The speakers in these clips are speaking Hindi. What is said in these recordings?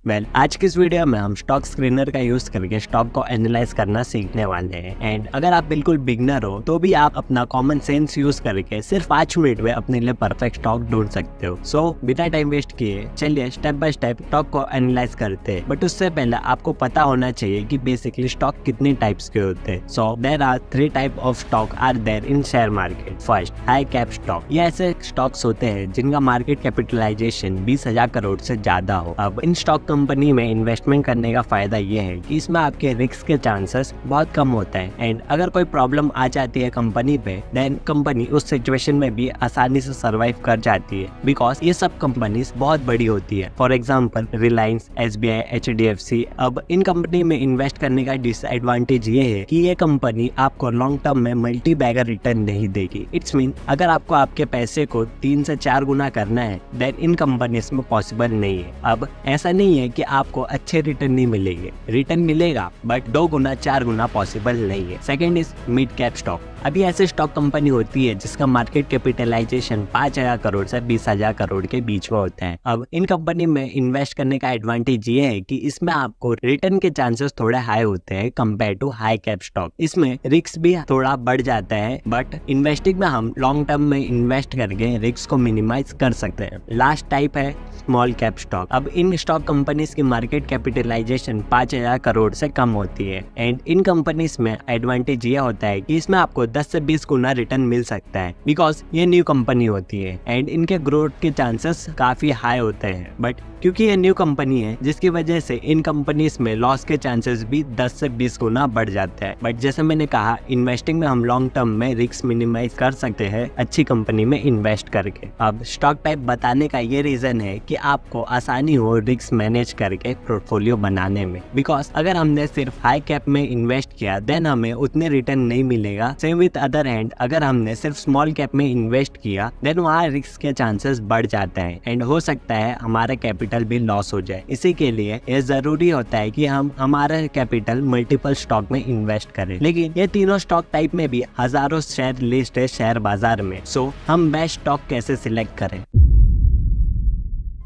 आज की इस वीडियो में हम स्टॉक स्क्रीनर का यूज करके स्टॉक को एनालाइज करना सीखने वाले हैं। एंड अगर आप बिल्कुल बिगनर हो तो भी आप अपना कॉमन सेंस यूज करके सिर्फ 5 मिनट में अपने लिए परफेक्ट स्टॉक ढूंढ सकते हो। सो बिना टाइम वेस्ट किए चलिए स्टेप बाय स्टेप स्टॉक को एनालाइज करते हैं। बट उससे पहले आपको पता होना चाहिए कि बेसिकली स्टॉक कितने टाइप्स के होते हैं। So there are 3 type of stock are there in share market. First, high cap stock. ये ऐसे स्टॉक्स होते हैं जिनका मार्केट कैपिटलाइजेशन 20,000 करोड़ से ज्यादा हो। अब इन स्टॉक कंपनी में इन्वेस्टमेंट करने का फायदा ये है कि इसमें आपके रिस्क के चांसेस बहुत कम होते हैं। एंड अगर कोई प्रॉब्लम आ जाती है कंपनी पे, देन कंपनी उस सिचुएशन में भी आसानी से सरवाइव कर जाती है, बिकॉज ये सब कंपनीज बहुत बड़ी होती है। For example Reliance, SBI, HDFC। अब इन कंपनी में इन्वेस्ट करने का डिसएडवांटेज ये है कि ये कंपनी आपको लॉन्ग टर्म में मल्टी बैगर रिटर्न नहीं देगी। इट्स मीन अगर आपको आपके पैसे को 3 से 4 गुना करना है, देन इन कंपनीज में पॉसिबल नहीं है। अब ऐसा नहीं है कि आपको अच्छे रिटर्न नहीं मिलेंगे, रिटर्न मिलेगा बट 2 गुना 4 गुना पॉसिबल नहीं है। Second is mid cap stock. अभी ऐसे स्टॉक कंपनी होती है जिसका मार्केट कैपिटलाइजेशन 5,000 करोड़ से 20,000 करोड़ के बीच में होता है। अब इन कंपनी में इन्वेस्ट करने का एडवांटेज ये है कि इसमें आपको रिटर्न के चांसेस थोड़े हाई होते हैं compare to high cap stock. इसमें रिस्क भी थोड़ा बढ़ जाता है, बट इन्वेस्टिंग में हम लॉन्ग टर्म में इन्वेस्ट करके रिस्क को मिनिमाइज कर सकते हैं। लास्ट टाइप है स्मॉल कैप स्टॉक। अब इन स्टॉक कंपनीज की मार्केट कैपिटलाइजेशन 5,000 करोड़ से कम होती है। एंड इन कंपनीज में एडवांटेज ये होता है कि इसमें आपको 10 से 20 गुना रिटर्न मिल सकता है, बिकॉज ये न्यू कंपनी होती है एंड इनके ग्रोथ के चांसेस काफी हाई होते हैं। बट क्योंकि ये न्यू कंपनी है, जिसकी वजह से इन कंपनीज में लॉस के चांसेस भी 10 से 20 गुना बढ़ जाते हैं। बट जैसे मैंने कहा, इन्वेस्टिंग में हम लॉन्ग टर्म में रिस्क मिनिमाइज कर सकते हैं अच्छी कंपनी में इन्वेस्ट करके। अब स्टॉक टाइप बताने का ये रीजन है कि आपको आसानी हो रिस्क मैनेज करके पोर्टफोलियो बनाने में, बिकॉज अगर हमने सिर्फ हाई कैप में इन्वेस्ट किया देन हमें उतने रिटर्न नहीं मिलेगा। सेम विद अदर हैंड, अगर हमने सिर्फ स्मॉल कैप में इन्वेस्ट किया देन वहाँ रिस्क के चांसेस बढ़ जाते हैं एंड हो सकता है हमारा कैपिटल भी लॉस हो जाए। इसी के लिए ये जरूरी होता है कि हम हमारा कैपिटल मल्टीपल स्टॉक में इन्वेस्ट करें। लेकिन ये तीनों स्टॉक टाइप में भी हजारों शेयर लिस्ट है शेयर बाजार में। सो हम बेस्ट स्टॉक कैसे सिलेक्ट करें?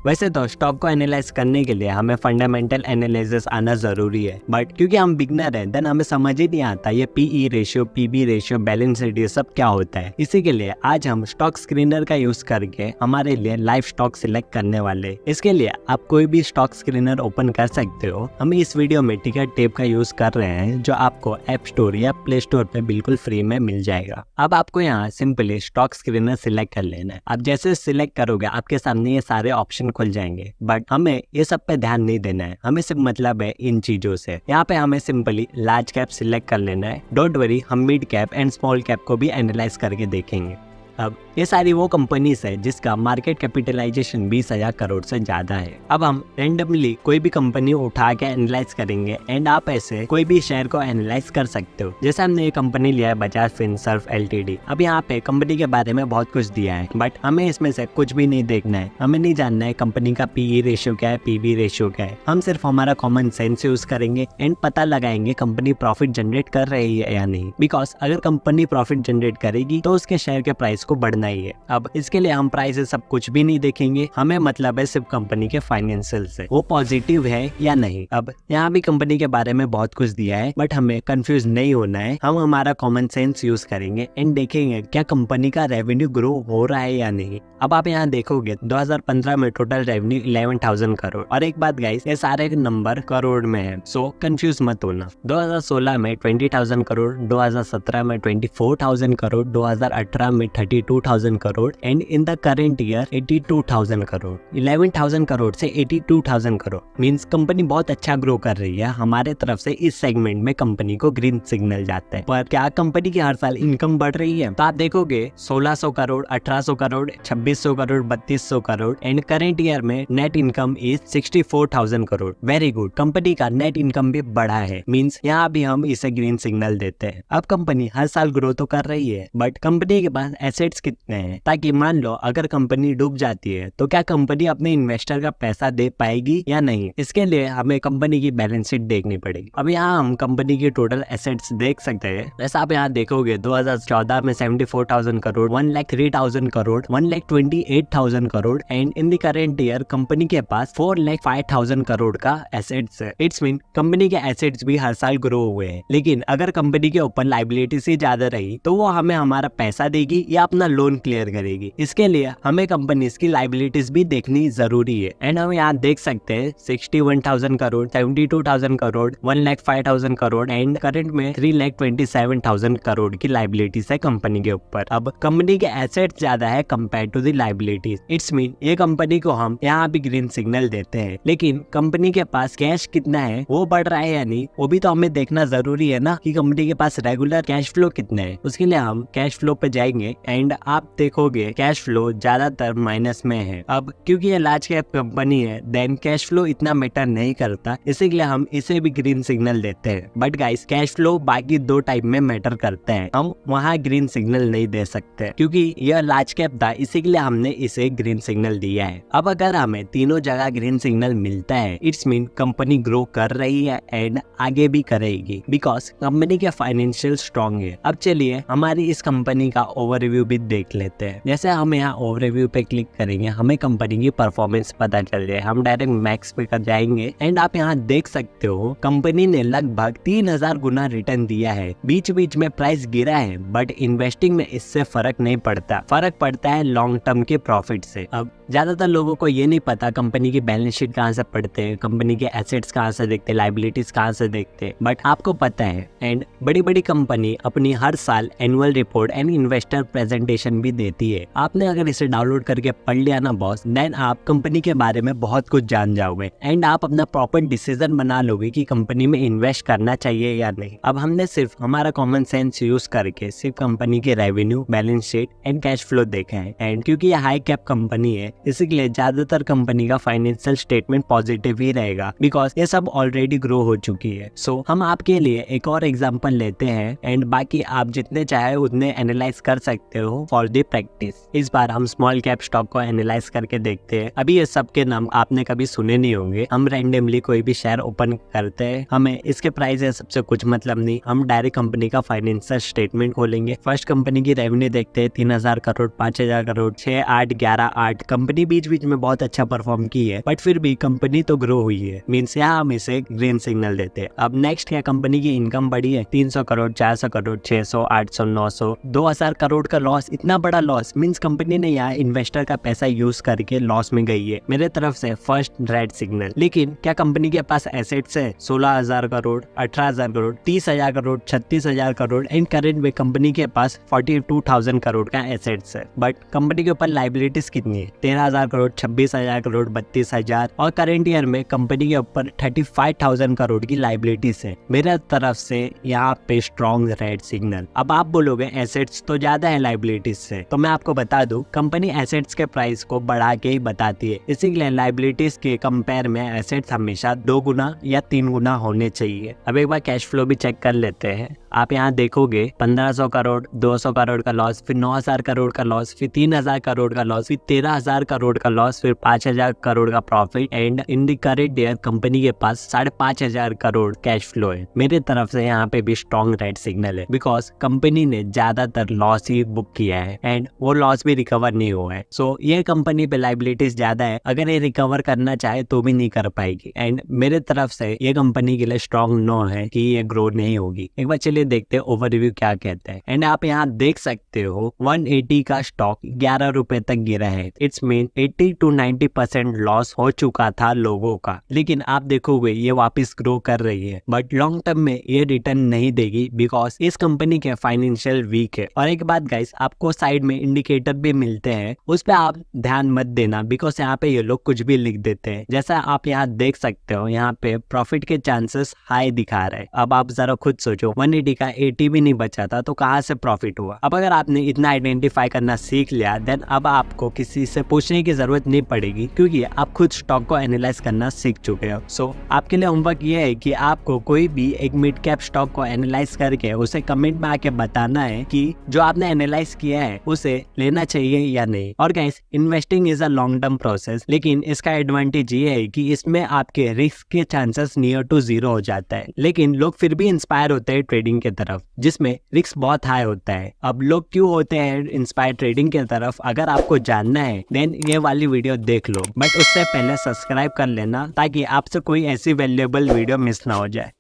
वैसे तो स्टॉक को एनालाइज करने के लिए हमें फंडामेंटल एनालिसिस आना जरूरी है, बट क्योंकि हम बिगनर हैं देन हमें समझ ही नहीं आता ये PE ratio, PB ratio, balance sheet ये सब क्या होता है। इसी के लिए आज हम स्टॉक स्क्रीनर का यूज करके हमारे लिए लाइव स्टॉक सिलेक्ट करने वाले। इसके लिए आप कोई भी स्टॉक स्क्रीनर ओपन कर सकते हो। हम इस वीडियो में टिकट टेप का यूज कर रहे हैं जो आपको ऐप स्टोर या प्ले स्टोर पे बिल्कुल फ्री में मिल जाएगा। अब आपको यहाँ सिंपली स्टॉक स्क्रीनर सिलेक्ट कर लेना है। आप जैसे सिलेक्ट करोगे आपके सामने ये सारे ऑप्शन खुल जाएंगे, बट हमें ये सब पे ध्यान नहीं देना है। हमें सिर्फ मतलब है इन चीजों से। यहाँ पे हमें सिंपली लार्ज कैप सिलेक्ट कर लेना है। डोंट वरी, हम mid cap and small cap को भी एनालाइज करके देखेंगे। अब ये सारी वो कंपनीज है जिसका मार्केट कैपिटलाइजेशन 20,000 करोड़ से ज्यादा है। अब हम रेंडमली कोई भी कंपनी उठा के एनालाइज करेंगे एंड आप ऐसे कोई भी शेयर को एनालाइज कर सकते हो। जैसे हमने ये कंपनी लिया है बजाज फिनसर्व LTD। अब यहाँ पे कंपनी के बारे में बहुत कुछ दिया है, बट हमें इसमें से कुछ भी नहीं देखना है। हमें नहीं जानना है कंपनी का PE रेशियो क्या है, PB रेशियो क्या है। हम सिर्फ हमारा कॉमन सेंस यूज करेंगे एंड पता लगाएंगे कंपनी प्रॉफिट जनरेट कर रही है या नहीं। बिकॉज अगर कंपनी प्रॉफिट जनरेट करेगी तो उसके शेयर के प्राइस को बढ़ना ही है। अब इसके लिए हम प्राइसेस सब कुछ भी नहीं देखेंगे, हमें मतलब है सिर्फ कंपनी के फाइनेंशियल से, वो पॉजिटिव है या नहीं। अब यहाँ भी कंपनी के बारे में बहुत कुछ दिया है, बट हमें कंफ्यूज नहीं होना है। हम हमारा कॉमन सेंस यूज करेंगे एंड देखेंगे क्या कंपनी का रेवेन्यू ग्रो हो रहा है या नहीं। अब आप यहाँ देखोगे 2015 में टोटल रेवेन्यू 11,000 करोड़। और एक बात गाइस, ये सारे नंबर करोड़ में है, सो कंफ्यूज मत होना। 2016 में 20,000 करोड़, 2017 में 24,000 करोड़, 2018 में 32,000 crore and in the current year 82,000 crore. 11,000 crore से 82,000 करोड़ मींस कंपनी बहुत अच्छा ग्रो कर रही है। हमारे तरफ से इस सेगमेंट में कंपनी को ग्रीन सिग्नल जाता है। पर क्या कंपनी की हर साल इनकम बढ़ रही है? तो आप देखोगे 1600 crore, 1800 crore, 2600 crore, 3200 crore and current year में net income is 64,000 crore. Very good, company का नेट इनकम भी बढ़ा है, मींस यहाँ भी हम इसे ग्रीन सिग्नल देते हैं। अब कंपनी हर साल ग्रो तो कर रही है, बट कंपनी के पास ऐसे एसेट्स कितने हैं, ताकि मान लो अगर कंपनी डूब जाती है तो क्या कंपनी अपने इन्वेस्टर का पैसा दे पाएगी या नहीं। इसके लिए हमें कंपनी की बैलेंस शीट देखनी पड़ेगी। अब यहाँ हम कंपनी की टोटल एसेट्स देख सकते हैं। जैसा आप यहाँ देखोगे 2014 में 74,000 crore, 1,03,000 crore, 1,28,000 crore and in the current year company के पास 4,05,000 करोड़ का एसेट्स है। इट्स मीन कंपनी के एसेट्स भी हर साल ग्रो हुए हैं। लेकिन अगर कंपनी के ऊपर लायबिलिटी से ज्यादा रही तो वो हमें हमारा पैसा देगी या अपना लोन क्लियर करेगी। इसके लिए हमें कंपनी की लायबिलिटीज भी देखनी जरूरी है। एंड हम यहाँ देख सकते हैं 61,000 करोड़, 72,000 करोड़, 1,05,000 करोड़ एंड करंट में 3,27,000 करोड़ की लायबिलिटीज है कंपनी के ऊपर। अब कंपनी के एसेट्स ज्यादा है compare to the liabilities. It's mean ये कंपनी को हम यहाँ भी ग्रीन सिग्नल देते हैं। लेकिन कंपनी के पास कैश कितना है, वो बढ़ रहा है या नहीं, वो भी तो हमें देखना जरूरी है ना कि कंपनी के पास रेगुलर कैश फ्लो कितने हैं। उसके लिए हम कैश फ्लो पे जाएंगे एंड आप देखोगे कैश फ्लो ज्यादातर माइनस में है। अब क्योंकि ये लार्ज कैप कंपनी है देन कैश फ्लो इतना मैटर नहीं करता, इसीलिए हम इसे भी ग्रीन सिग्नल देते हैं। बट गाइस कैश फ्लो बाकी दो टाइप में मैटर करते हैं, हम वहाँ ग्रीन सिग्नल नहीं दे सकते क्योंकि यह लार्ज कैप था, इसीलिए हमने इसे ग्रीन सिग्नल दिया है। अब अगर हमें तीनों जगह ग्रीन सिग्नल मिलता है इट्स मीन कंपनी ग्रो कर रही है एंड आगे भी करेगी बिकॉज कंपनी के फाइनेंशियल स्ट्रॉन्ग है। अब चलिए हमारी इस कंपनी का ओवरव्यू भी देख लेते हैं। जैसे हम यहाँ ओवरव्यू पे क्लिक करेंगे हमें कंपनी की परफॉर्मेंस पता चल जाए। हम डायरेक्ट मैक्स पे कर जाएंगे एंड आप यहाँ देख सकते हो कंपनी ने लगभग 3,000 गुना रिटर्न दिया है। बीच बीच में प्राइस गिरा है बट इन्वेस्टिंग में इससे फर्क नहीं पड़ता, फर्क पड़ता है लॉन्ग टर्म के प्रॉफिट से। अब ज्यादातर लोगों को ये नहीं पता कंपनी की बैलेंस शीट कहाँ से पढ़ते हैं, कंपनी के एसेट्स कहाँ से देखते हैं, लायबिलिटीज कहाँ से देखते हैं, बट आपको पता है। एंड बड़ी बड़ी कंपनी अपनी हर साल annual report and investor presentation भी देती है। आपने अगर इसे डाउनलोड करके पढ़ लिया ना बॉस, देन आप कंपनी के बारे में बहुत कुछ जान जाओगे एंड आप अपना प्रॉपर डिसीजन बना लोगे कि कंपनी में इन्वेस्ट करना चाहिए या नहीं। अब हमने सिर्फ हमारा कॉमन सेंस यूज करके सिर्फ कंपनी के revenue, balance sheet and cash flow देखा है। एंड क्योंकि ये हाई कैप कंपनी है इसलिए ज्यादातर कंपनी का फाइनेंशियल स्टेटमेंट पॉजिटिव ही रहेगा बिकॉज ये सब ऑलरेडी ग्रो हो चुकी है। सो हम आपके लिए एक और एग्जांपल लेते हैं एंड बाकी आप जितने चाहे उतने एनालाइज कर सकते हो फॉर द प्रैक्टिस। इस बार हम स्मॉल कैप स्टॉक को एनालाइज करके देखते हैं। अभी ये सब के नाम आपने कभी सुने नहीं होंगे। हम रैंडमली कोई भी शेयर ओपन करते हैं, हमें इसके प्राइस है सबसे कुछ मतलब नहीं, हम डायरेक्ट कंपनी का फाइनेंशियल स्टेटमेंट खोलेंगे। फर्स्ट कंपनी की रेवेन्यू देखते हैं 3,000 करोड़, 5,000 करोड़, 6, 8, 11, 8। कंपनी बीच बीच में बहुत अच्छा परफॉर्म की है बट फिर भी कंपनी तो ग्रो हुई है, मीन्स यहाँ हम इसे ग्रीन सिग्नल देते हैं। अब नेक्स्ट क्या, कंपनी की इनकम बढ़ी है 300 करोड़, 400 करोड़, 600, 800, 900, 2,000 करोड़ का लॉस। इतना बड़ा लॉस मीन्स कंपनी ने यहाँ इन्वेस्टर का पैसा यूज करके लॉस में गई है। मेरे तरफ से फर्स्ट रेड सिग्नल। लेकिन क्या कंपनी के पास एसेट्स है 16,000 करोड़, 18,000 करोड़, 30,000 करोड़, 36,000 करोड़ एंड करंट में कंपनी के पास 42,000 करोड़ का एसेट्स है। बट कंपनी के ऊपर लायबिलिटीज कितनी है 13,000 करोड़, 26,000 करोड़, 32,000 और करंट ईयर में कंपनी के ऊपर 35,000 करोड़ की लायबिलिटीज है। मेरे तरफ से यहाँ पे स्ट्रॉन्ग रेड सिग्नल। अब आप बोलोगे एसेट्स तो ज्यादा है लायबिलिटीज से, तो मैं आपको बता दूं कंपनी एसेट्स के प्राइस को बढ़ा के ही बताती है, इसीलिए लायबिलिटीज के कंपेयर में एसेट्स हमेशा 2 गुना या 3 गुना होने चाहिए। अब एक बार कैश फ्लो भी चेक कर लेते हैं। आप यहाँ देखोगे 1,500 करोड़, 200 करोड़ का लॉस, फिर 9,000 करोड़ का लॉस, फिर 3,000 करोड़ का लॉस, फिर 13,000 करोड़ का लॉस, फिर 5,000 करोड़ का profit and in the current year company के पास 5,500 करोड़ कैश फ्लो है। मेरे तरफ से यहाँ पे भी स्ट्रॉन्ग रेड सिग्नल है बिकॉज कंपनी ने ज्यादातर लॉस ही बुक किया है एंड वो लॉस भी रिकवर नहीं हुआ है। सो ये कंपनी पे लायबिलिटीज ज्यादा है, अगर ये रिकवर करना चाहे तो भी नहीं कर पाएगी एंड मेरे तरफ से ये कंपनी के लिए स्ट्रॉन्ग नो है कि ये ग्रो नहीं होगी। एक बार चलिए देखते हैं ओवरव्यू क्या कहते हैं। एंड आप यहाँ देख सकते हो 180 का स्टॉक 11 रुपए तक गिरा है। इट्स मीन 80 to 90% लॉस हो चुका था लोगों का, लेकिन आप देखोगे ये वापस ग्रो कर रही है बट लॉन्ग टर्म में ये रिटर्न नहीं देगी बिकॉज इस कंपनी के फाइनेंशियल वीक है। और एक बात गाइस, आपको साइड में इंडिकेटर भी मिलते हैं, उस पर आप ध्यान मत देना बिकॉज यहाँ पे ये लोग कुछ भी लिख देते हैं। जैसा आप यहाँ देख सकते हो यहाँ पे प्रॉफिट के चांसेस हाई दिखा रहे हैं। अब आप जरा खुद सोचो 180 20 का 80 भी नहीं बचा था, तो कहाँ से प्रॉफिट हुआ। अब अगर आपने इतना आइडेंटिफाई करना सीख लिया, देन अब आपको किसी से पूछने की जरूरत नहीं पड़ेगी, क्योंकि आप खुद स्टॉक को एनालाइज करना सीख चुके हो। सो आपके लिए होमवर्क ये है कि आपको कोई भी एक मिड कैप स्टॉक को एनालाइज करके उसे कमेंट में आके बताना है कि जो आपने एनालाइज किया है उसे लेना चाहिए या नहीं। और guys, investing is a long term process, लेकिन इसका एडवांटेज ये है कि इसमें आपके रिस्क के चांसेस नियर टू जीरो हो जाता है, लेकिन लोग फिर भी इंस्पायर होते हैं ट्रेडिंग के तरफ, जिसमें रिस्क बहुत हाई होता है। अब लोग क्यों होते हैं इंस्पायर ट्रेडिंग के तरफ, अगर आपको जानना है देन ये वाली वीडियो देख लो, बट उससे पहले सब्सक्राइब कर लेना ताकि आपसे कोई ऐसी वैल्यूएबल वीडियो मिस ना हो जाए।